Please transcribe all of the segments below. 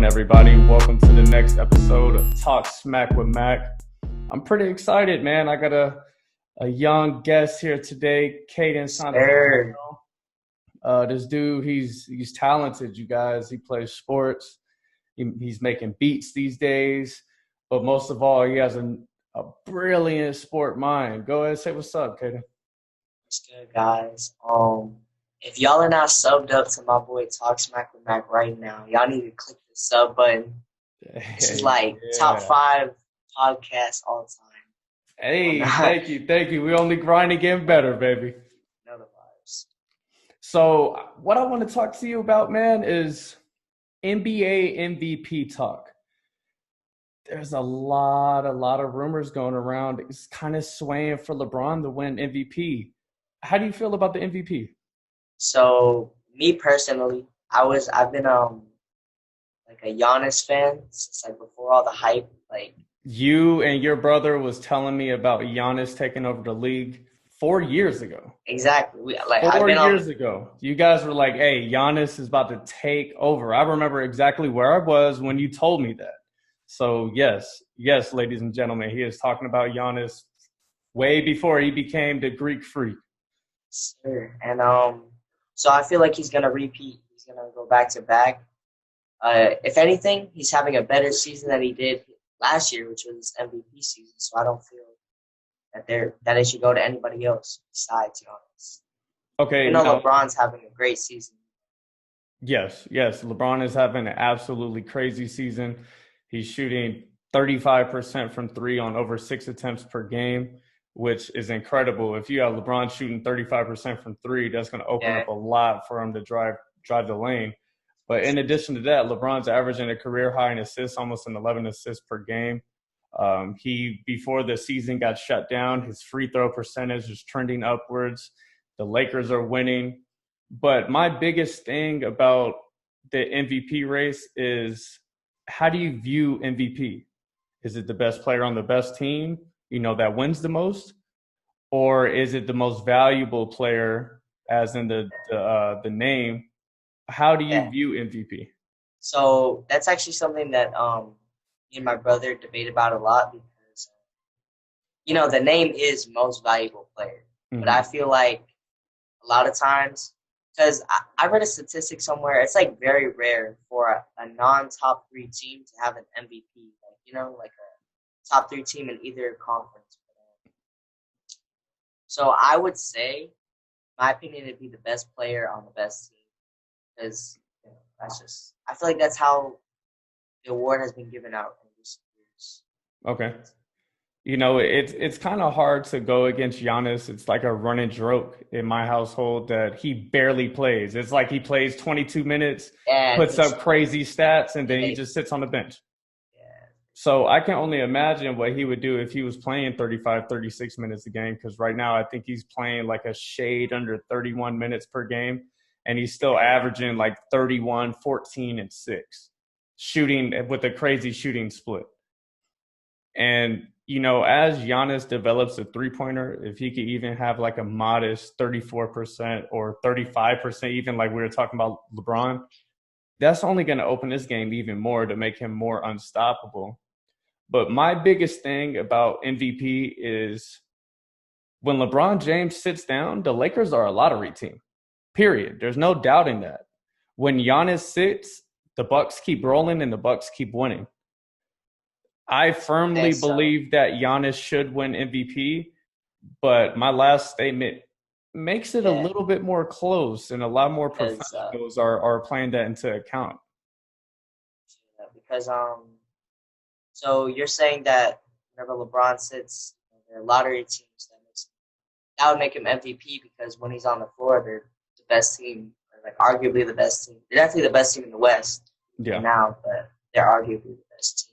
doing, everybody? Welcome to the next episode of Talk Smack with Mac. I'm pretty excited, man. I got a young guest here today, Keiden Santiago. This dude, he's talented, you guys. He plays sports. He's making beats these days. But most of all, he has a brilliant sport mind. Go ahead and say what's up, Keiden. What's good, guys? If y'all are not subbed up to my boy Talk Smack with Mac right now, y'all need to click the sub button. This is like top 5 podcasts all time. Hey, thank you. We only grind to get better, baby. Know the vibes. So what I want to talk to you about, man, is NBA MVP talk. There's a lot of rumors going around. It's kind of swaying for LeBron to win MVP. How do you feel about the MVP? So me personally, I've been like a Giannis fan since like before all the hype. Like you and your brother was telling me about Giannis taking over the league 4 years ago. Exactly. 4 years ago. You guys were like, hey, Giannis is about to take over. I remember exactly where I was when you told me that. So yes, ladies and gentlemen, he is talking about Giannis way before he became the Greek freak. Sure. And so I feel like he's gonna repeat. He's gonna go back to back. If anything, he's having a better season than he did last year, which was MVP season. So I don't feel that it should go to anybody else besides Giannis. Okay. LeBron's having a great season. Yes. LeBron is having an absolutely crazy season. He's shooting 35% from three on over 6 attempts per game, which is incredible. If you have LeBron shooting 35% from three, that's going to open up a lot for him to drive the lane. But in addition to that, LeBron's averaging a career high in assists, almost an 11 assists per game. Before the season got shut down, his free throw percentage is trending upwards. The Lakers are winning. But my biggest thing about the MVP race is, how do you view MVP? Is it the best player on the best team, that wins the most? Or is it the most valuable player, as in the name? How do you view MVP? So that's actually something that me and my brother debate about a lot because, the name is most valuable player. Mm-hmm. But I feel like a lot of times, because I read a statistic somewhere, it's like very rare for a non-top 3 team to have an MVP. Like a top 3 team in either conference. So I would say, my opinion, it'd be the best player on the best team. Because I feel like that's how the award has been given out in recent years. Okay. It's kind of hard to go against Giannis. It's like a running joke in my household that he barely plays. It's like he plays 22 minutes, puts up crazy stats, and then he just sits on the bench. Yeah. So I can only imagine what he would do if he was playing 35, 36 minutes a game, because right now I think he's playing like a shade under 31 minutes per game, and he's still averaging like 31, 14, and 6, shooting with a crazy shooting split. And as Giannis develops a three-pointer, if he could even have like a modest 34% or 35%, even like we were talking about LeBron, that's only going to open this game even more to make him more unstoppable. But my biggest thing about MVP is, when LeBron James sits down, the Lakers are a lottery team, period. There's no doubting that. When Giannis sits, the Bucks keep rolling and the Bucks keep winning. I firmly believe that Giannis should win MVP, but my last statement makes it a little bit more close, and a lot more professionals are playing that into account. Because so you're saying that whenever LeBron sits, they're lottery teams, that would make him MVP, because when he's on the floor, they're the best team, or like arguably the best team. They're definitely the best team in the West now, but they're arguably the best team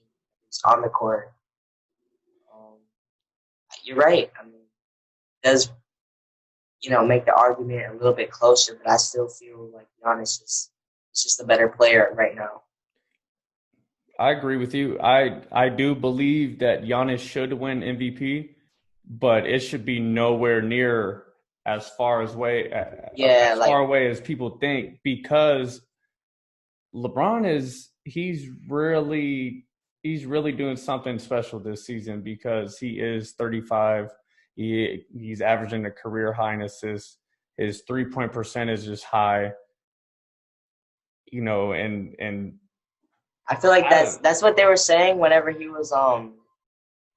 on the court. You're right. I mean, it does, make the argument a little bit closer, but I still feel like Giannis is just a better player right now. I agree with you. I do believe that Giannis should win MVP, but it should be nowhere near as far away as people think, because LeBron he's really doing something special this season because he is 35. He's averaging a career high in assists. His 3-point percentage is high. And I feel like that's what they were saying whenever he was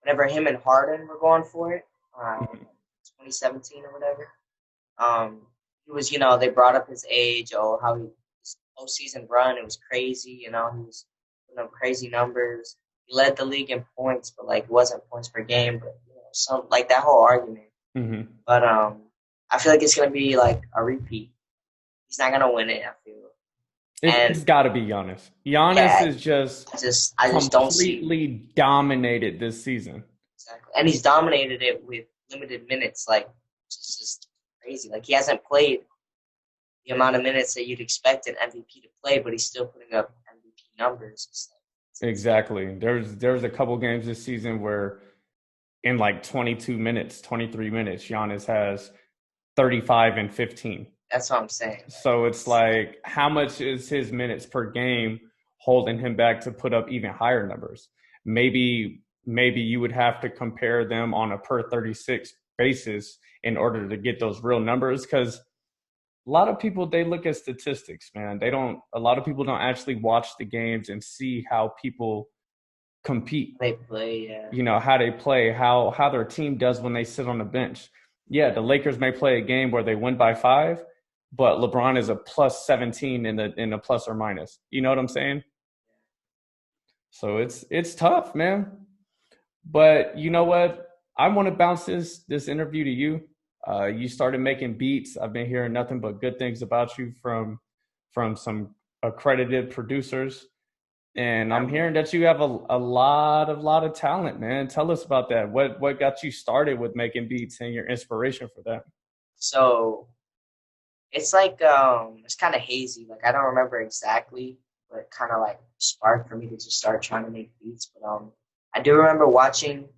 whenever him and Harden were going for it, 2017 or whatever. He was, they brought up his age, how his postseason run, it was crazy, he was putting up crazy numbers. He led the league in points, but like it wasn't points per game, but some like that whole argument. Mm-hmm. But I feel like it's gonna be like a repeat. He's not gonna win it, I feel. It's got to be Giannis. Giannis is just I just don't see completely dominated this season. Exactly, and he's dominated it with limited minutes. Like it's just crazy. Like he hasn't played the amount of minutes that you'd expect an MVP to play, but he's still putting up MVP numbers. Exactly. There's a couple games this season where in like 22 minutes, 23 minutes, Giannis has 35 and 15. That's what I'm saying. So it's like, how much is his minutes per game holding him back to put up even higher numbers? Maybe you would have to compare them on a per 36 basis in order to get those real numbers, because a lot of people, they look at statistics, man. A lot of people don't actually watch the games and see how people compete. They play, yeah. How they play, how their team does when they sit on the bench. Yeah, the Lakers may play a game where they win by 5, but LeBron is a plus 17 in a plus or minus. You know what I'm saying? So it's tough, man. But you know what? I want to bounce this interview to you. You started making beats. I've been hearing nothing but good things about you from some accredited producers. And I'm hearing that you have a lot of talent, man. Tell us about that. What got you started with making beats and your inspiration for that? So it's like it's kind of hazy. Like I don't remember exactly, but kind of like sparked for me to just start trying to make beats. But I do remember watching.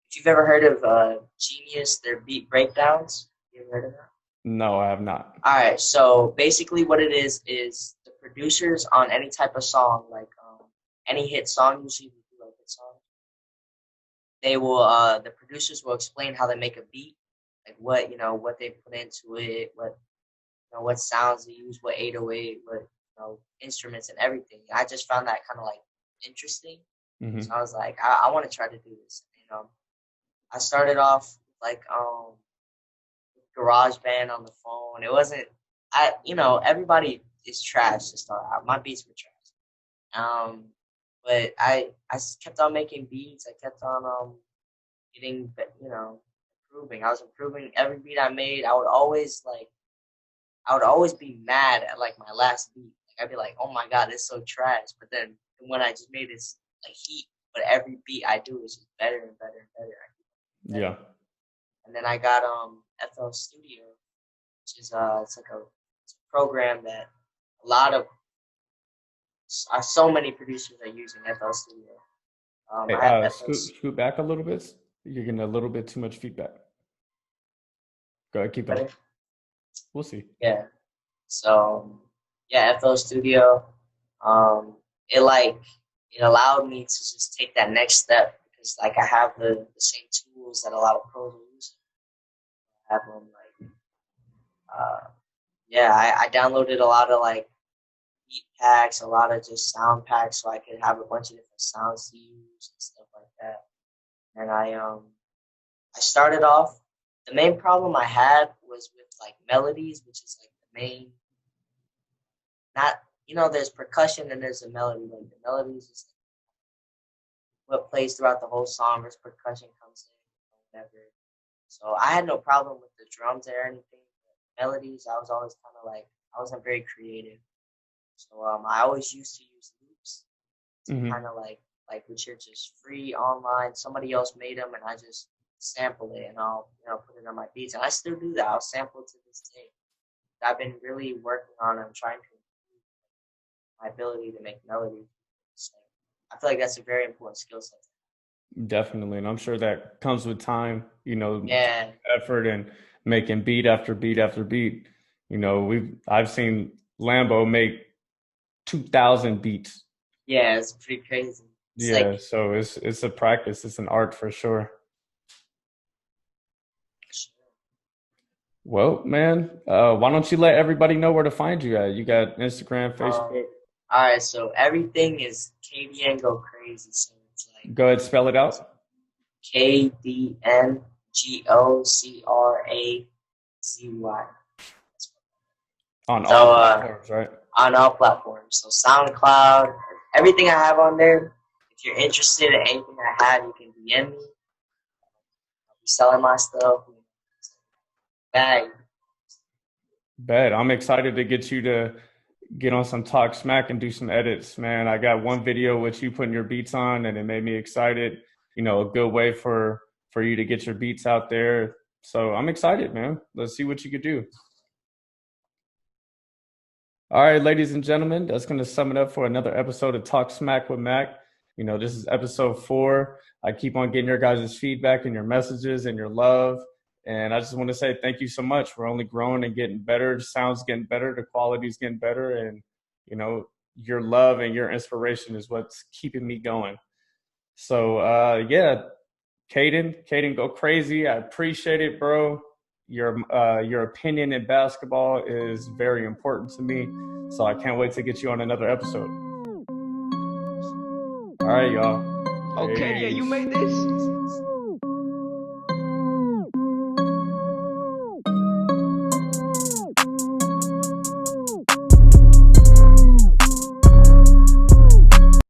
If you've ever heard of Genius, their beat breakdowns, you ever heard of that? No, I have not. All right. So basically, what it is the producers on any type of song, like any hit song, usually we do like hit songs. They will the producers will explain how they make a beat, like what they put into it, what sounds they use, what 808, what instruments and everything. I just found that kind of like interesting. Mm-hmm. So I was like, I want to try to do this. I started off like GarageBand on the phone. It wasn't everybody is trash to start out. My beats were trash. But I kept on making beats. I kept on getting improving. I was improving every beat I made. I would always be mad at like my last beat. Like I'd be like, oh my god, it's so trash. But then when I just made this like heat, but every beat I do is just better and better and better. Yeah. And then I got FL Studio, which is it's a program that a lot of so many producers are using FL Studio. Scoot back a little bit. You're getting a little bit too much feedback. Go ahead, keep going. We'll see. Yeah. So yeah, FL Studio. It allowed me to just take that next step because like I have the same tools that a lot of pros are using. I have them I downloaded a lot of like beat packs, a lot of just sound packs, so I could have a bunch of different sounds to use and stuff like that. And I started off. The main problem I had was with like melodies, which is like the main. Not there's percussion and there's a melody. Like the melodies is what plays throughout the whole song. There's percussion comes in, whatever. So I had no problem with the drums or anything. But melodies, I was always kind of like I wasn't very creative. So I always used to use loops, kind of like which are just free online. Somebody else made them, and I just sample it and I'll put it on my beats. And I still do that. I'll sample it to this day. I've been really working on it. I'm trying to improve my ability to make melodies. So I feel like that's a very important skill set. Definitely, and I'm sure that comes with time. Yeah. Effort and making beat after beat after beat. I've seen Lambo make 2,000 beats Yeah, it's pretty crazy. It's Yeah, like, so it's a practice. It's an art for sure. Well, man, why don't you let everybody know where to find you at? You got Instagram, all Facebook. right. So everything is Kdngocrazy. So it's like Go ahead, spell it out KDNGOCRAZY. on So all platforms, right? on all platforms. So SoundCloud, everything I have on there. If you're interested in anything I have, you can DM me. I'll be selling my stuff. Bag. Bet. I'm excited to get you to get on some Talk Smack and do some edits, man. I got one video with you putting your beats on, and it made me excited. You know, a good way for you to get your beats out there. So I'm excited, man. Let's see what you could do. All right, ladies and gentlemen, that's going to sum it up for another episode of Talk Smack with Mac. You know, this is episode 4. I keep on getting your guys' feedback and your messages and your love. And I just want to say thank you so much. We're only growing and getting better. The sound's getting better. The quality's getting better. And, you know, your love and your inspiration is what's keeping me going. So, yeah, Kdngocrazy. I appreciate it, bro. Your opinion in basketball is very important to me. So I can't wait to get you on another episode. All right, y'all. Okay, yeah, you made this.